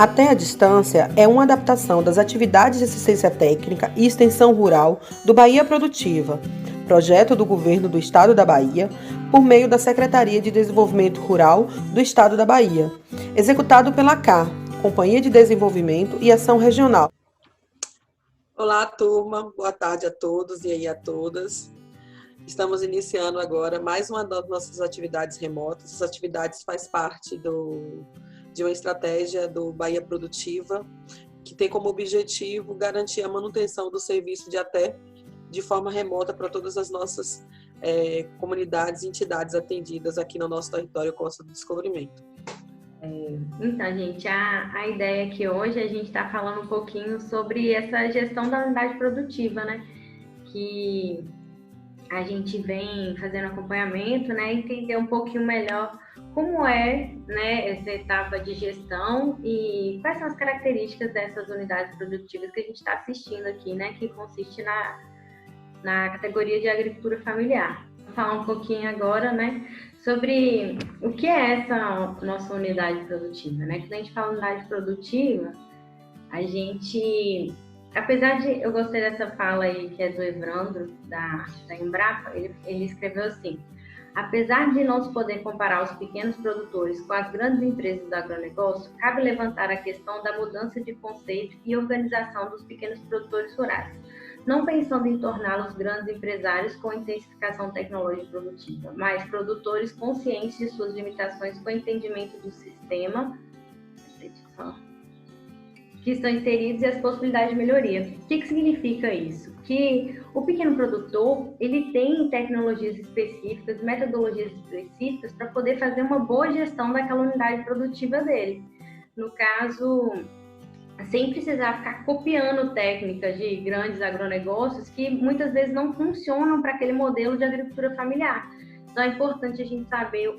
Até a Distância é uma adaptação das atividades de assistência técnica e extensão rural do Bahia Produtiva, projeto do Governo do Estado da Bahia, por meio da Secretaria de Desenvolvimento Rural do Estado da Bahia, executado pela CAR, Companhia de Desenvolvimento e Ação Regional. Olá, turma. Boa tarde a todos e aí a todas. Estamos iniciando agora mais uma das nossas atividades remotas. Essas atividades faz parte de uma estratégia do Bahia Produtiva, que tem como objetivo garantir a manutenção do serviço de forma remota para todas as nossas comunidades e entidades atendidas aqui no nosso território Costa do Descobrimento. Então, gente, a ideia aqui hoje a gente está falando um pouquinho sobre essa gestão da unidade produtiva, né? Que a gente vem fazendo acompanhamento, né? Entender um pouquinho melhor como é, né, essa etapa de gestão e quais são as características dessas unidades produtivas que a gente está assistindo aqui, né? Que consiste na categoria de agricultura familiar. Vou falar um pouquinho agora, né, sobre o que é essa nossa unidade produtiva, né? Quando a gente fala unidade produtiva, a gente, apesar de, eu gostei dessa fala aí que é do Evandro, da Embrapa, ele escreveu assim: apesar de não se poder comparar os pequenos produtores com as grandes empresas do agronegócio, cabe levantar a questão da mudança de conceito e organização dos pequenos produtores rurais, não pensando em torná-los grandes empresários com intensificação tecnológica e produtiva, mas produtores conscientes de suas limitações com entendimento do sistema que estão inseridos e as possibilidades de melhoria. O que significa isso? Que o pequeno produtor, ele tem tecnologias específicas, metodologias específicas para poder fazer uma boa gestão daquela unidade produtiva dele. No caso, sem precisar ficar copiando técnicas de grandes agronegócios que muitas vezes não funcionam para aquele modelo de agricultura familiar. Então é importante a gente saber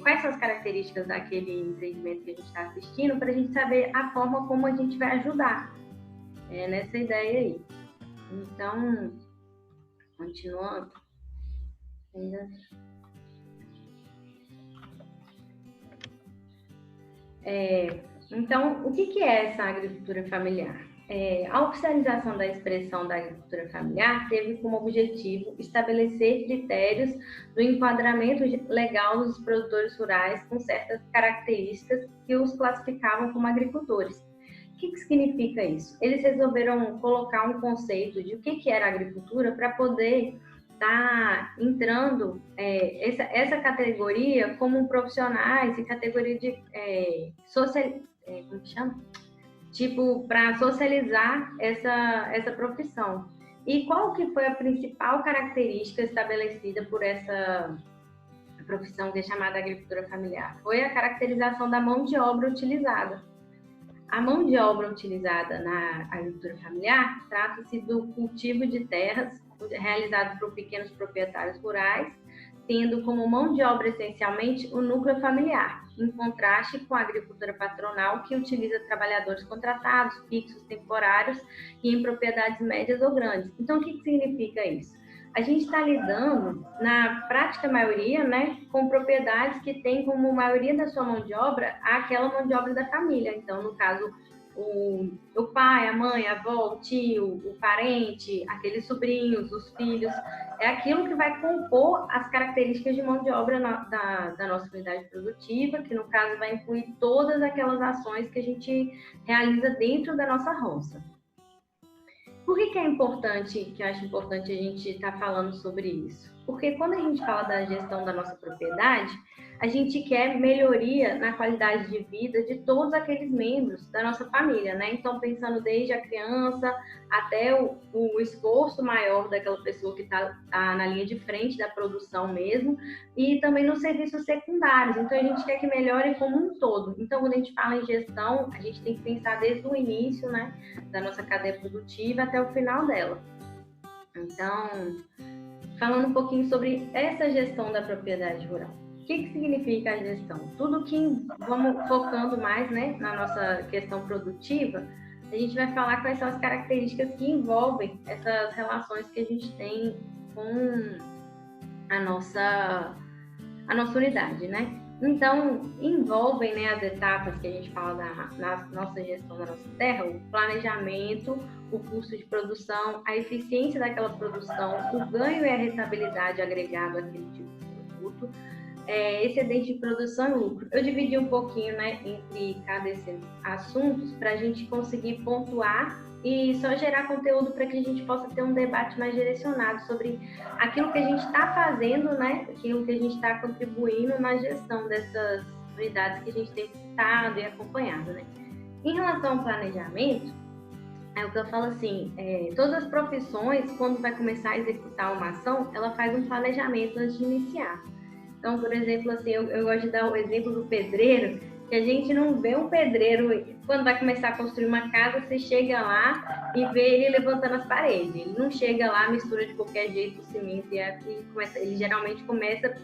quais são as características daquele empreendimento que a gente está assistindo para a gente saber a forma como a gente vai ajudar nessa ideia aí. Então, continuando. Então, o que é essa agricultura familiar? A oficialização da expressão da agricultura familiar teve como objetivo estabelecer critérios do enquadramento legal dos produtores rurais com certas características que os classificavam como agricultores. O que significa isso? Eles resolveram colocar um conceito de o que era agricultura para poder estar entrando essa categoria como profissionais e categoria de como que chama? Tipo, para socializar essa profissão. E qual que foi a principal característica estabelecida por essa profissão que é chamada agricultura familiar? Foi a caracterização da mão de obra utilizada. A mão de obra utilizada na agricultura familiar trata-se do cultivo de terras realizado por pequenos proprietários rurais, tendo como mão de obra essencialmente o núcleo familiar, em contraste com a agricultura patronal, que utiliza trabalhadores contratados, fixos, temporários e em propriedades médias ou grandes. Então, o que significa isso? A gente está lidando, na prática maioria, né, com propriedades que têm como maioria da sua mão de obra aquela mão de obra da família. Então, no caso, o pai, a mãe, a avó, o tio, o parente, aqueles sobrinhos, os filhos, é aquilo que vai compor as características de mão de obra da nossa unidade produtiva, que no caso vai incluir todas aquelas ações que a gente realiza dentro da nossa roça. Por que é importante, que eu acho importante a gente estar falando sobre isso? Porque quando a gente fala da gestão da nossa propriedade, a gente quer melhoria na qualidade de vida de todos aqueles membros da nossa família, né? Então, pensando desde a criança até o esforço maior daquela pessoa que está na linha de frente da produção mesmo, e também nos serviços secundários. Então, a gente quer que melhore como um todo. Então, quando a gente fala em gestão, a gente tem que pensar desde o início, né, da nossa cadeia produtiva até o final dela. Então, falando um pouquinho sobre essa gestão da propriedade rural. O que significa a gestão? Tudo que vamos focando mais, né, na nossa questão produtiva, a gente vai falar quais são as características que envolvem essas relações que a gente tem com a nossa unidade, né? Então, envolvem, né, as etapas que a gente fala na nossa gestão da nossa terra, o planejamento, o custo de produção, a eficiência daquela produção, o ganho e a rentabilidade agregado àquele tipo de produto, excedente de produção e lucro. Eu dividi um pouquinho, né, entre cada desses assuntos para a gente conseguir pontuar e só gerar conteúdo para que a gente possa ter um debate mais direcionado sobre aquilo que a gente está fazendo, né, aquilo que a gente está contribuindo na gestão dessas unidades que a gente tem citado e acompanhado, né. Em relação ao planejamento, é o que eu falo assim, todas as profissões, quando vai começar a executar uma ação, ela faz um planejamento antes de iniciar. Então, por exemplo, assim, eu gosto de dar o exemplo do pedreiro, que a gente não vê um pedreiro, quando vai começar a construir uma casa, você chega lá e vê ele levantando as paredes. Ele não chega lá, mistura de qualquer jeito o cimento ele geralmente começa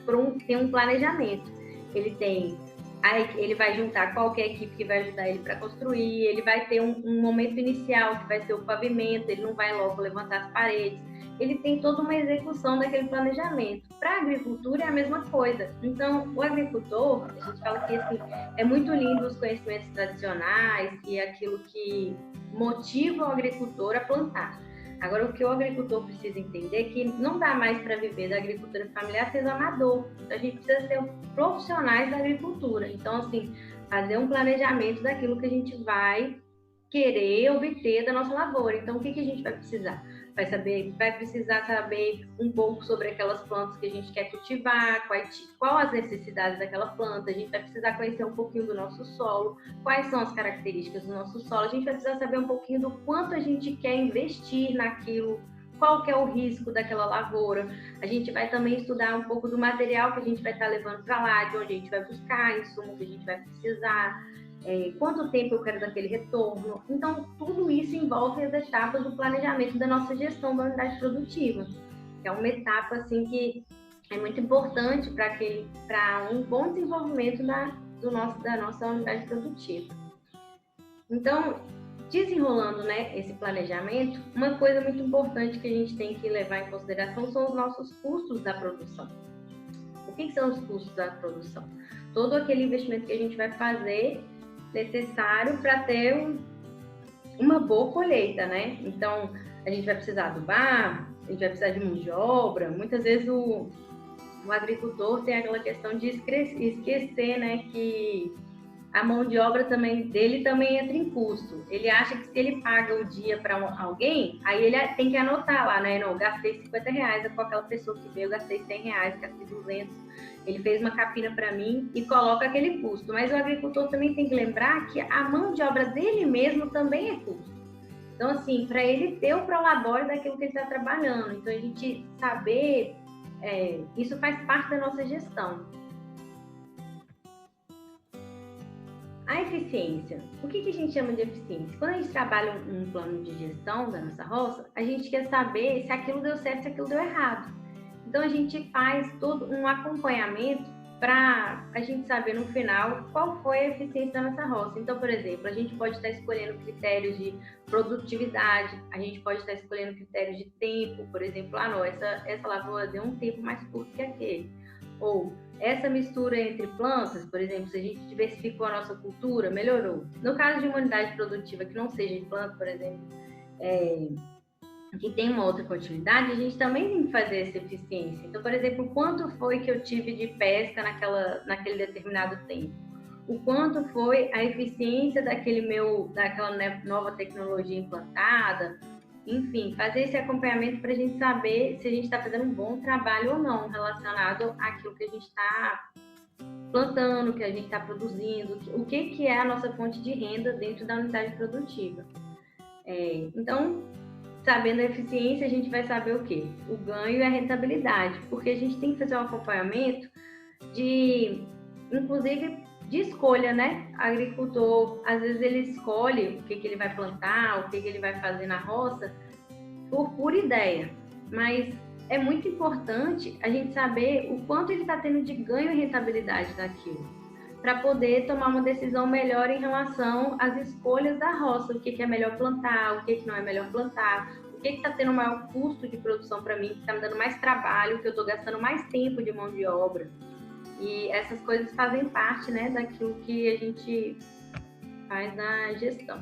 tem um planejamento. Ele vai juntar qualquer equipe que vai ajudar ele para construir, ele vai ter um momento inicial, que vai ser o pavimento, ele não vai logo levantar as paredes. Ele tem toda uma execução daquele planejamento. Para a agricultura é a mesma coisa. Então, o agricultor, a gente fala que assim, é muito lindo os conhecimentos tradicionais e aquilo que motiva o agricultor a plantar. Agora, o que o agricultor precisa entender é que não dá mais para viver da agricultura familiar sendo amador. Então, a gente precisa ser profissionais da agricultura. Então, assim, fazer um planejamento daquilo que a gente vai querer obter da nossa lavoura. Então, o que a gente vai precisar? Vai precisar saber um pouco sobre aquelas plantas que a gente quer cultivar, qual as necessidades daquela planta, a gente vai precisar conhecer um pouquinho do nosso solo, quais são as características do nosso solo, a gente vai precisar saber um pouquinho do quanto a gente quer investir naquilo, qual que é o risco daquela lavoura. A gente vai também estudar um pouco do material que a gente vai estar levando para lá, de onde a gente vai buscar, insumo que a gente vai precisar, quanto tempo eu quero daquele retorno. Então, tudo isso envolve as etapas do planejamento da nossa gestão da unidade produtiva, que é uma etapa assim, que é muito importante para um bom desenvolvimento da nossa unidade produtiva. Então, desenrolando, né, esse planejamento, uma coisa muito importante que a gente tem que levar em consideração são os nossos custos da produção. O que são os custos da produção? Todo aquele investimento que a gente vai fazer necessário para ter uma boa colheita, né? Então, a gente vai precisar adubar, a gente vai precisar de mão de obra. Muitas vezes o agricultor tem aquela questão de esquecer, né, que a mão de obra dele também entra em custo. Ele acha que se ele paga o dia para alguém, aí ele tem que anotar lá, né? Não, eu gastei R$50 com aquela pessoa que veio, eu gastei R$100, gastei 200. Ele fez uma capina para mim e coloca aquele custo. Mas o agricultor também tem que lembrar que a mão de obra dele mesmo também é custo. Então, assim, para ele ter o prolabore daquilo que ele está trabalhando. Então, a gente saber, isso faz parte da nossa gestão. A eficiência. O que a gente chama de eficiência? Quando a gente trabalha um plano de gestão da nossa roça, a gente quer saber se aquilo deu certo, se aquilo deu errado. Então, a gente faz todo um acompanhamento para a gente saber no final qual foi a eficiência da nossa roça. Então, por exemplo, a gente pode estar escolhendo critérios de produtividade, a gente pode estar escolhendo critérios de tempo, por exemplo, não, essa lavoura deu um tempo mais curto que aquele. Ou essa mistura entre plantas, por exemplo, se a gente diversificou a nossa cultura, melhorou. No caso de uma unidade produtiva que não seja de planta, por exemplo, que tem uma outra continuidade, a gente também tem que fazer essa eficiência. Então, por exemplo, quanto foi que eu tive de pesca naquele determinado tempo? O quanto foi a eficiência daquela nova tecnologia implantada? Enfim, fazer esse acompanhamento para a gente saber se a gente está fazendo um bom trabalho ou não relacionado àquilo que a gente está plantando, que a gente está produzindo, o que é a nossa fonte de renda dentro da unidade produtiva. Então, sabendo a eficiência, a gente vai saber o quê? O ganho e a rentabilidade, porque a gente tem que fazer um acompanhamento inclusive, de escolha, né? O agricultor, às vezes ele escolhe o que ele vai plantar, o que ele vai fazer na roça, por pura ideia. Mas é muito importante a gente saber o quanto ele está tendo de ganho e rentabilidade daquilo, para poder tomar uma decisão melhor em relação às escolhas da roça, o que é melhor plantar, o que não é melhor plantar, o que está tendo maior custo de produção para mim, que está me dando mais trabalho, que eu estou gastando mais tempo de mão de obra. E essas coisas fazem parte, né, daquilo que a gente faz na gestão.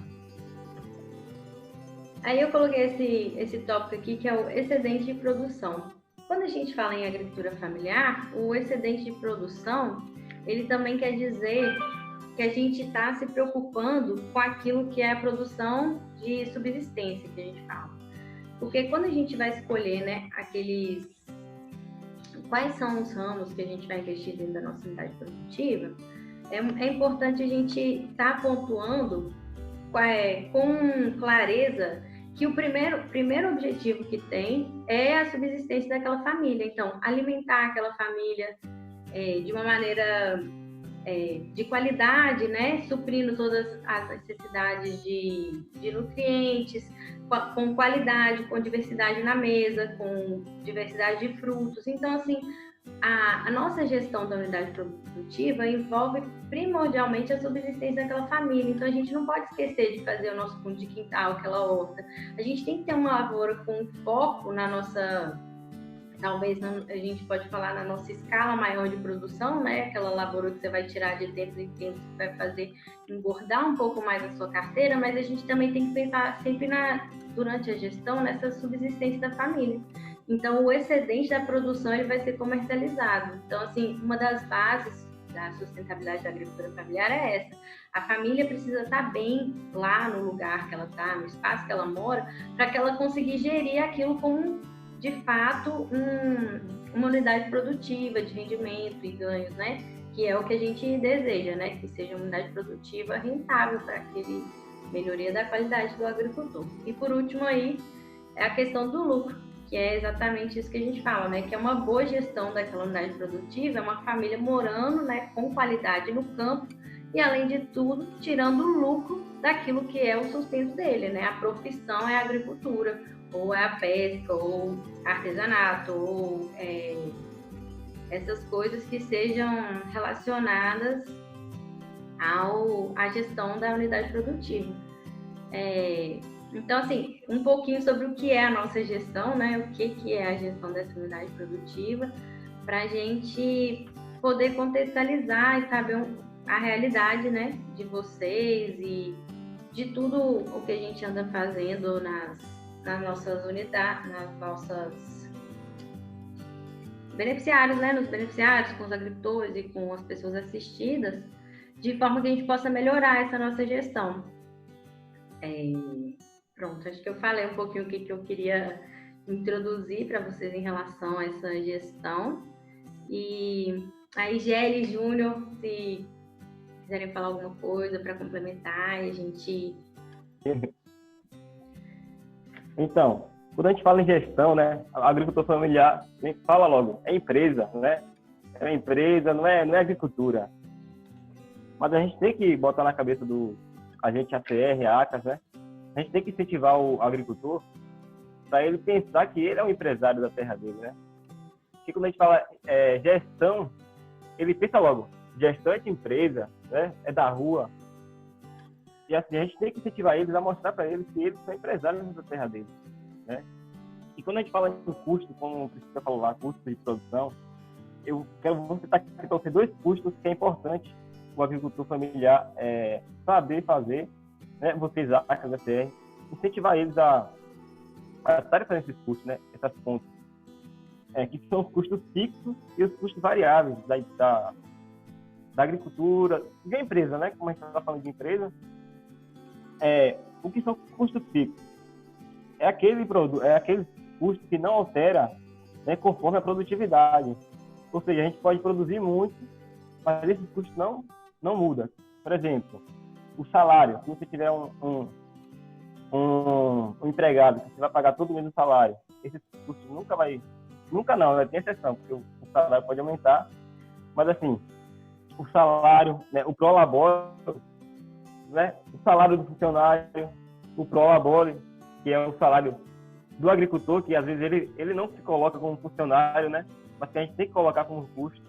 Aí eu coloquei esse tópico aqui, que é o excedente de produção. Quando a gente fala em agricultura familiar, o excedente de produção, ele também quer dizer que a gente está se preocupando com aquilo que é a produção de subsistência, que a gente fala. Porque quando a gente vai escolher, né, quais são os ramos que a gente vai investir dentro da nossa unidade produtiva, é importante a gente estar pontuando com clareza que o primeiro objetivo que tem é a subsistência daquela família. Então, alimentar aquela família de uma maneira de qualidade, né? Suprindo todas as necessidades de nutrientes, com qualidade, com diversidade na mesa, com diversidade de frutos. Então, assim, a nossa gestão da unidade produtiva envolve primordialmente a subsistência daquela família. Então, a gente não pode esquecer de fazer o nosso fundo de quintal, aquela horta. A gente tem que ter uma lavoura com foco na nossa, talvez a gente pode falar na nossa escala maior de produção, né? Aquela lavoura que você vai tirar de tempos em tempos, que vai fazer engordar um pouco mais a sua carteira, mas a gente também tem que pensar sempre durante a gestão nessa subsistência da família. Então, o excedente da produção ele vai ser comercializado. Então, assim, uma das bases da sustentabilidade da agricultura familiar é essa. A família precisa estar bem lá no lugar que ela está, no espaço que ela mora, para que ela consiga gerir aquilo como, de fato, uma unidade produtiva de rendimento e ganhos, né? Que é o que a gente deseja, né? Que seja uma unidade produtiva rentável para aquele melhoria da qualidade do agricultor. E, por último, aí, é a questão do lucro, que é exatamente isso que a gente fala, né? Que é uma boa gestão daquela unidade produtiva, é uma família morando, né, com qualidade no campo e, além de tudo, tirando o lucro daquilo que é o sustento dele, né? A profissão é a agricultura, ou é a pesca, ou artesanato, ou essas coisas que sejam relacionadas à gestão da unidade produtiva. Então, assim, um pouquinho sobre o que é a nossa gestão, né? O que é a gestão dessa unidade produtiva, para a gente poder contextualizar e saber a realidade, né, de vocês e de tudo o que a gente anda fazendo nas nossas unidades, nas nossas beneficiários, né? Nos beneficiários, com os agricultores e com as pessoas assistidas, de forma que a gente possa melhorar essa nossa gestão. Pronto, acho que eu falei um pouquinho o que eu queria introduzir para vocês em relação a essa gestão. E aí, GL Júnior, se quiserem falar alguma coisa para complementar, a gente... Então, quando a gente fala em gestão, né, agricultor familiar, a gente fala logo, é empresa, né? É uma empresa, não é agricultura. Mas a gente tem que botar na cabeça do agente ACR, ACAS, né? A gente tem que incentivar o agricultor para ele pensar que ele é um empresário da terra dele, né? Porque quando a gente fala gestão, ele pensa logo, gestão é de empresa, né? É da rua. E assim, a gente tem que incentivar eles a mostrar para eles que eles são empresários da terra deles, né? E quando a gente fala em custo, como você falou lá, custo de produção, eu quero citar aqui para você 2 custos que é importante o agricultor familiar saber fazer, né? Vocês, a ACR, incentivar eles a estarem fazendo esses custos, né? Essas contas, que são os custos fixos e os custos variáveis da agricultura, de empresa, né? Como a gente está falando de empresa, o que são custos fixos? É aquele custo que não altera, né, conforme a produtividade. Ou seja, a gente pode produzir muito, mas esses custos não mudam. Por exemplo, o salário. Se você tiver um empregado que você vai pagar todo mês o salário, esses custos nunca não, né? Tem exceção, porque o salário pode aumentar, mas assim, o salário, né, o prolabore, né, o salário do funcionário, o prolabore, que é o salário do agricultor, que às vezes ele não se coloca como funcionário, né, mas que a gente tem que colocar como custo.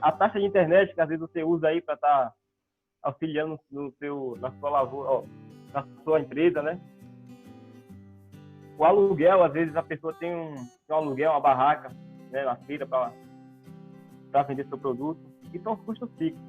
A taxa de internet, que às vezes você usa aí para estar auxiliando na sua lavoura, na sua empresa, né? O aluguel, às vezes a pessoa tem um aluguel, uma barraca, né, na feira para vender seu produto, que são os custos fixos.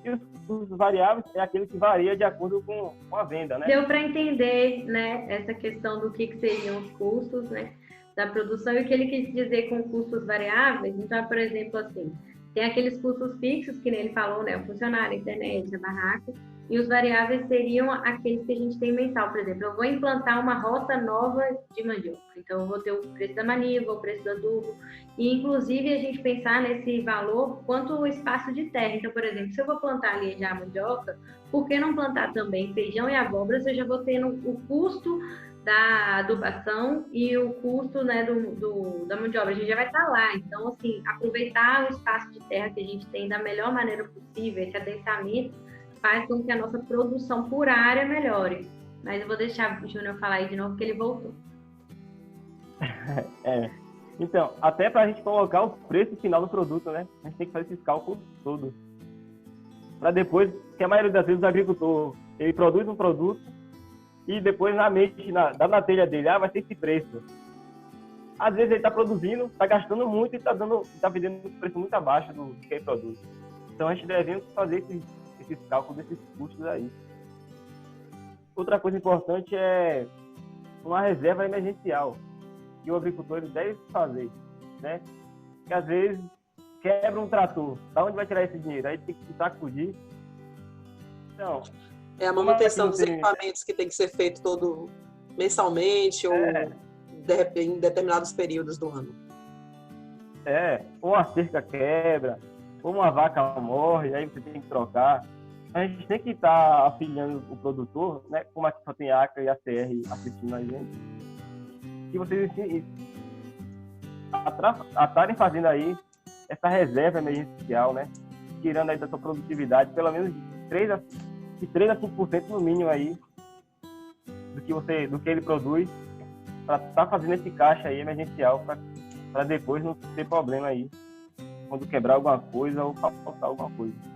E os custos variáveis é aquele que varia de acordo com a venda, né? Deu para entender, né, essa questão do que seriam os custos, né, da produção, e o que ele quis dizer com custos variáveis. Então, por exemplo, assim, tem aqueles custos fixos, que nem ele falou, né, o funcionário, a internet, a barraca, e os variáveis seriam aqueles que a gente tem mensal. Por exemplo, eu vou implantar uma rota nova de mandioca, então eu vou ter o preço da maniva, o preço do adubo, e inclusive a gente pensar nesse valor quanto o espaço de terra. Então, por exemplo, se eu vou plantar ali já a mandioca, por que não plantar também feijão e abóbora, se eu já vou tendo o custo da adubação e o custo, né, da mão de obra, a gente já vai estar lá. Então, assim, aproveitar o espaço de terra que a gente tem da melhor maneira possível, esse adensamento faz com que a nossa produção por área melhore. Mas eu vou deixar o Júnior falar aí de novo, porque ele voltou. Então, até para a gente colocar o preço final do produto, né? A gente tem que fazer esses cálculos todos. Para depois, que a maioria das vezes o agricultor, ele produz um produto e depois na mente, na telha dele, vai ter esse preço. Às vezes ele está produzindo, está gastando muito e está vendendo um preço muito abaixo do que ele produz. Então a gente deve fazer esses cálculos desses custos aí. Outra coisa importante é uma reserva emergencial que o agricultor deve fazer, né? Porque às vezes quebra um trator, da onde vai tirar esse dinheiro? Aí tem que sacudir. Então, é a manutenção dos equipamentos que tem que ser feito todo mensalmente ou em determinados períodos do ano. Ou a cerca quebra, ou uma vaca morre, aí você tem que trocar. A gente tem que estar afiliando o produtor, né? Como aqui só tem a ACA e a CR assistindo a gente, que vocês estarem fazendo aí essa reserva emergencial, né? Tirando aí da sua produtividade pelo menos de 3 a 5% no mínimo aí do que ele produz, para estar fazendo esse caixa aí emergencial para depois não ter problema aí quando quebrar alguma coisa ou faltar alguma coisa.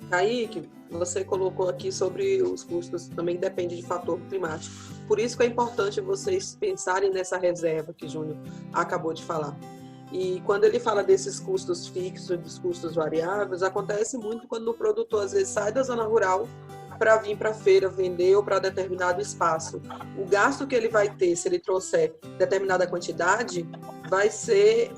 Kaique, você colocou aqui sobre os custos, também depende de fator climático. Por isso que é importante vocês pensarem nessa reserva que o Júnior acabou de falar. E quando ele fala desses custos fixos e dos custos variáveis, acontece muito quando o produtor às vezes sai da zona rural para vir para a feira vender ou para determinado espaço. O gasto que ele vai ter, se ele trouxer determinada quantidade,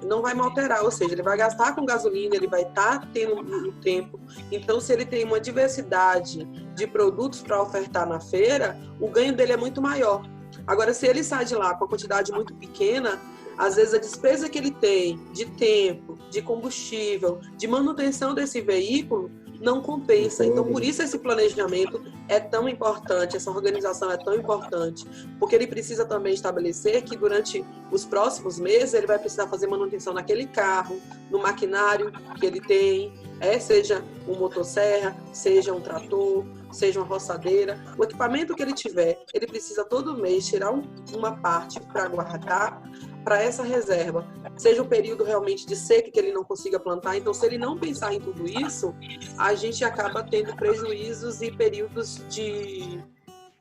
não vai alterar, ou seja, ele vai gastar com gasolina, ele vai estar tendo um tempo. Então, se ele tem uma diversidade de produtos para ofertar na feira, o ganho dele é muito maior. Agora, se ele sai de lá com a quantidade muito pequena, às vezes a despesa que ele tem de tempo, de combustível, de manutenção desse veículo, não compensa. Então, por isso esse planejamento é tão importante, essa organização é tão importante, porque ele precisa também estabelecer que durante os próximos meses ele vai precisar fazer manutenção naquele carro, no maquinário que ele tem, seja um motosserra, seja um trator, seja uma roçadeira, o equipamento que ele tiver, ele precisa todo mês tirar uma parte para guardar para essa reserva, seja um período realmente de seca que ele não consiga plantar. Então, se ele não pensar em tudo isso, a gente acaba tendo prejuízos e períodos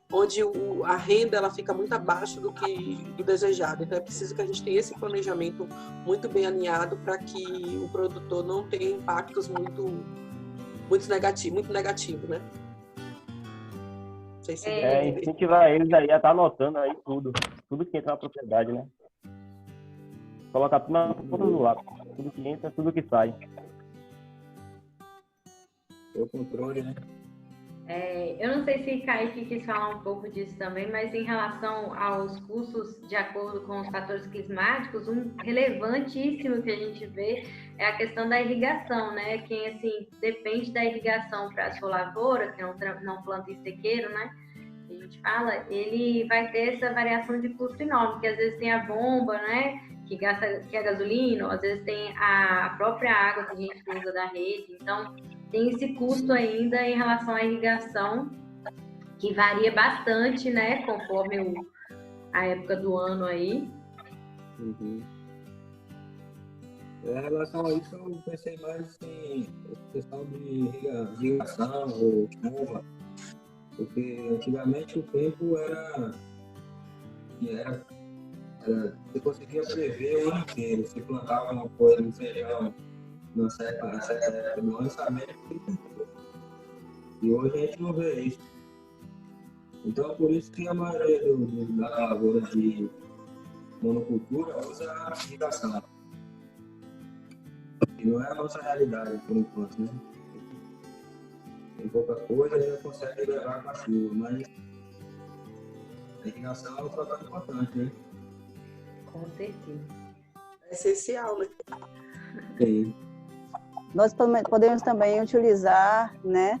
onde a renda ela fica muito abaixo do desejado. Então, é preciso que a gente tenha esse planejamento muito bem alinhado para que o produtor não tenha impactos muito negativos, né? Não sei se incentivar eles aí a estar anotando aí tudo que entra na propriedade, né? Colocar tudo na ponta do lápis, tudo que entra, tudo que sai. É o controle, né? Eu não sei se Kaique quis falar um pouco disso também, mas em relação aos custos de acordo com os fatores climáticos, um relevantíssimo que a gente vê é a questão da irrigação, né? Quem, assim, depende da irrigação para a sua lavoura, que não planta em sequeiro, né? A gente fala, ele vai ter essa variação de custo enorme, porque às vezes tem a bomba, né? Que é gasolina, ou às vezes tem a própria água que a gente usa da rede. Então, tem esse custo ainda em relação à irrigação, que varia bastante, né, conforme a época do ano aí. Uhum. Em relação a isso, eu pensei mais em questão de irrigação ou chuva, porque antigamente o tempo era Você conseguia prever o ano inteiro. Você plantava uma coisa no feijão, na certa época do ano, sabendo que e hoje a gente não vê isso. Então, por isso que a maioria da lavoura de monocultura usa a irrigação. E não é a nossa realidade, por enquanto, né? Tem pouca coisa, a gente consegue levar com a chuva, mas a irrigação é um fator importante, né? Com certeza. É essencial, né? Sim. Nós podemos também utilizar, né,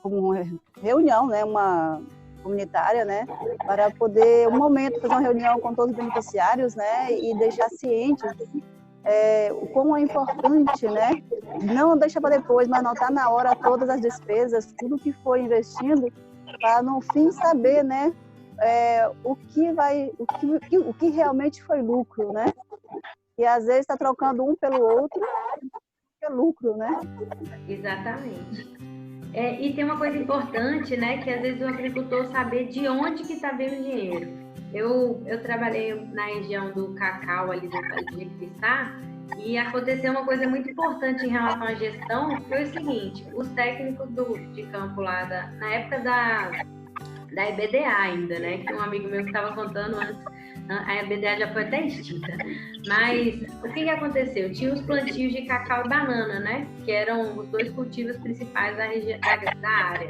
como reunião, né, uma comunitária, né, para poder, um momento, fazer uma reunião com todos os beneficiários, né, e deixar cientes o quão é importante, né, não deixar para depois, mas anotar na hora todas as despesas, tudo que for investindo, para no fim saber, né, o que realmente foi lucro, né, e às vezes está trocando um pelo outro, é lucro, né? Exatamente. E tem uma coisa importante, né, que às vezes o agricultor saber de onde que está vindo o dinheiro. Eu trabalhei na região do cacau, ali do Vale de Jequitinhonha, e aconteceu uma coisa muito importante em relação à gestão, que foi o seguinte: os técnicos de campo lá, na época da EBDA ainda, né, que um amigo meu que estava contando antes, a EBDA já foi até extinta, mas o que aconteceu? Tinha os plantios de cacau e banana, né, que eram os dois cultivos principais da área.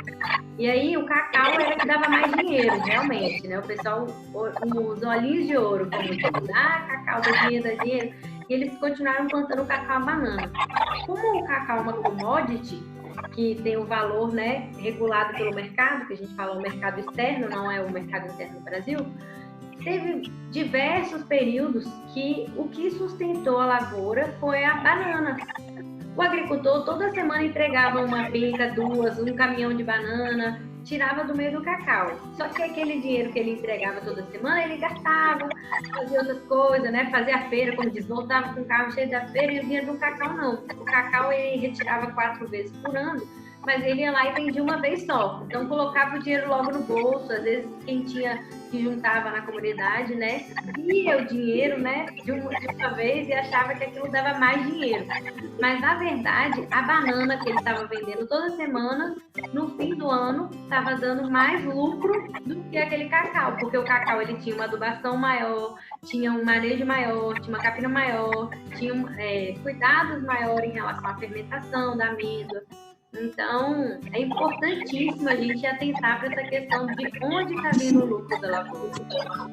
E aí o cacau era que dava mais dinheiro, realmente, né, o pessoal, os olhinhos de ouro, como diz, cacau dá dinheiro, e eles continuaram plantando cacau e banana. Como o cacau é uma commodity, que tem o valor, né, regulado pelo mercado, que a gente fala o mercado externo, não é o mercado interno do Brasil, teve diversos períodos que o que sustentou a lavoura foi a banana. O agricultor toda semana entregava uma penca, duas, um caminhão de banana, tirava do meio do cacau. Só que aquele dinheiro que ele entregava toda semana, ele gastava, fazia outras coisas, né? Fazia a feira, como diz, voltava com o carro cheio da feira, e o dinheiro do cacau não. O cacau ele retirava 4 vezes por ano, mas ele ia lá e vendia uma vez só. Então colocava o dinheiro logo no bolso, às vezes quem tinha que juntava na comunidade, né, via o dinheiro, né, de uma vez e achava que aquilo dava mais dinheiro. Mas na verdade, a banana que ele estava vendendo toda semana, no fim do ano, estava dando mais lucro do que aquele cacau, porque o cacau ele tinha uma adubação maior, tinha um manejo maior, tinha uma capina maior, tinha cuidados maiores em relação à fermentação da amêndoa. Então, é importantíssimo a gente atentar para essa questão de onde está vindo o lucro da lavoura.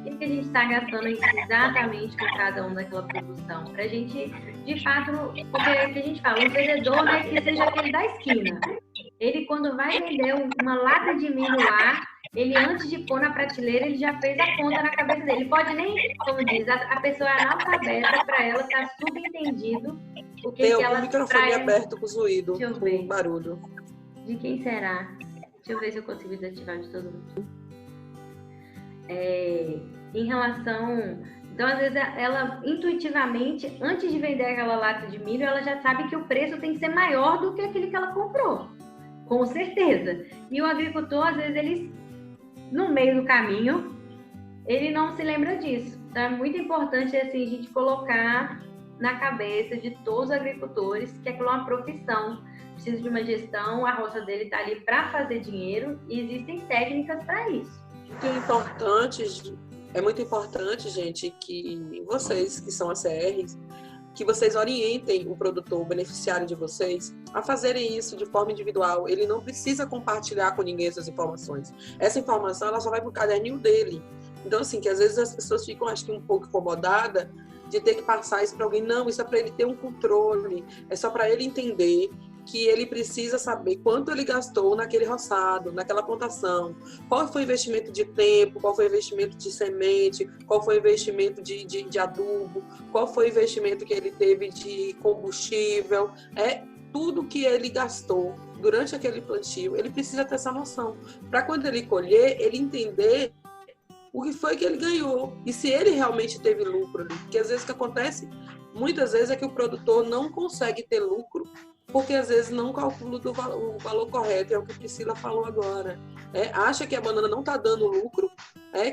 O que a gente está gastando exatamente com cada um daquela produção. Para a gente, de fato, porque é o que a gente fala, um vendedor, né, que seja aquele da esquina. Ele, quando vai vender uma lata de milho lá, ele, antes de pôr na prateleira, ele já fez a conta na cabeça dele. Pode nem, como diz, a pessoa é analfabeta, para ela tá subentendido o que, tem que ela... Tem o microfone aberto com zoído, com barulho. De quem será? Deixa eu ver se eu consigo desativar de todo mundo. Em relação... Então, às vezes, ela intuitivamente, antes de vender aquela lata de milho, ela já sabe que o preço tem que ser maior do que aquele que ela comprou. Com certeza. E o agricultor, às vezes, ele, no meio do caminho, ele não se lembra disso. Então, é muito importante, assim, a gente colocar na cabeça de todos os agricultores que aquilo é uma profissão, precisa de uma gestão, a roça dele está ali para fazer dinheiro e existem técnicas para isso. É muito importante, gente, que vocês que são ACRs, que vocês orientem o produtor, o beneficiário de vocês, a fazerem isso de forma individual. Ele não precisa compartilhar com ninguém essas informações. Essa informação ela só vai para o caderninho dele. Então, assim, que às vezes as pessoas ficam, acho que um pouco incomodadas de ter que passar isso para alguém. Não, isso é para ele ter um controle, é só para ele entender que ele precisa saber quanto ele gastou naquele roçado, naquela plantação, qual foi o investimento de tempo, qual foi o investimento de semente, qual foi o investimento de adubo, qual foi o investimento que ele teve de combustível, tudo que ele gastou durante aquele plantio, ele precisa ter essa noção, para quando ele colher, ele entender o que foi que ele ganhou e se ele realmente teve lucro ali. Porque às vezes o que acontece, muitas vezes, é que o produtor não consegue ter lucro porque às vezes não calcula o valor correto, é o que a Priscila falou agora. Acha que a banana não está dando lucro,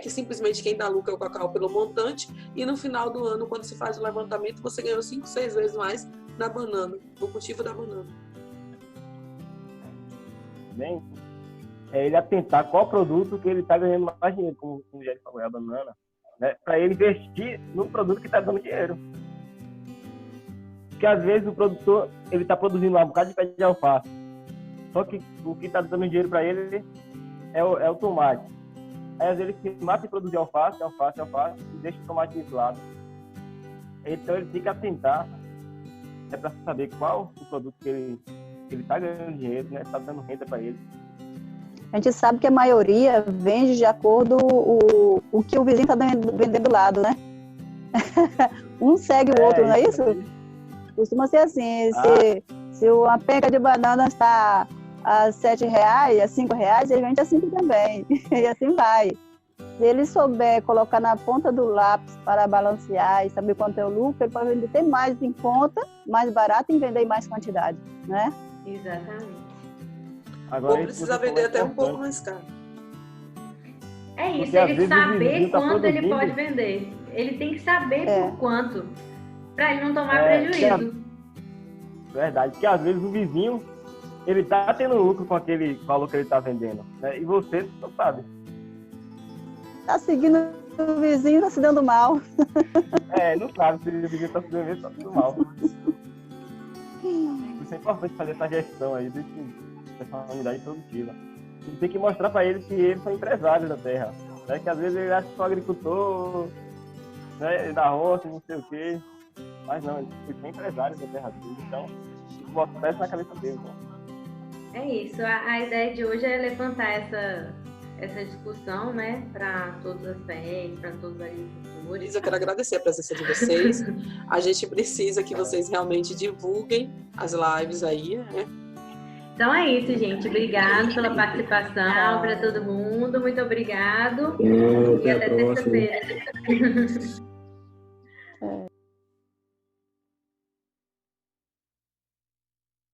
que simplesmente quem dá lucro é o cacau pelo montante, e no final do ano, quando se faz o levantamento, você ganhou 5, 6 vezes mais na banana, no cultivo da banana. Bem, ele atentar qual produto que ele está ganhando mais dinheiro, como o Jerry falou, a banana, né? Para ele investir no produto que está dando dinheiro. Porque às vezes o produtor ele está produzindo lá um bocado de pé de alface, só que o que está dando dinheiro para ele é o tomate. Aí às vezes ele se mata em produzir alface e deixa o tomate de lado. Então ele tem que atentar para saber qual o produto que ele está ganhando dinheiro, né? Está dando renda para ele. A gente sabe que a maioria vende de acordo o que o vizinho está vendendo do lado, né? Um segue o outro, não é isso? Costuma ser assim, se uma penca de banana está a R$7, a R$5, ele vende a 5 também, e assim vai. Se ele souber colocar na ponta do lápis para balancear e saber quanto é o lucro, ele pode vender mais em conta, mais barato e vender em mais quantidade, né? Exatamente. Agora, ou precisa vender até um pouco mais caro. É isso, porque ele saber quanto ele pode vender. Ele tem que saber por quanto, para ele não tomar prejuízo. Verdade, porque às vezes o vizinho, ele tá tendo lucro com aquele valor que ele tá vendendo, né? E você não sabe. Tá seguindo o vizinho, tá se dando mal. Não sabe se o vizinho tá se dando tá tudo mal. Isso é importante fazer essa gestão aí dessa unidade produtiva. E tem que mostrar para ele que eles são empresários da terra, né? Que às vezes ele acha que são agricultor, né, da roça, não sei o quê. Mas não, eles são empresários da terra dele, então tem que botar isso na cabeça dele. Né? É isso, a ideia de hoje é levantar essa discussão, né, para todas as FEs, para todos os agricultores. Eu quero agradecer a presença de vocês. A gente precisa que vocês realmente divulguem as lives aí, né? Então é isso, gente. Obrigado pela participação, para todo mundo. Muito obrigado. E até sexta-feira.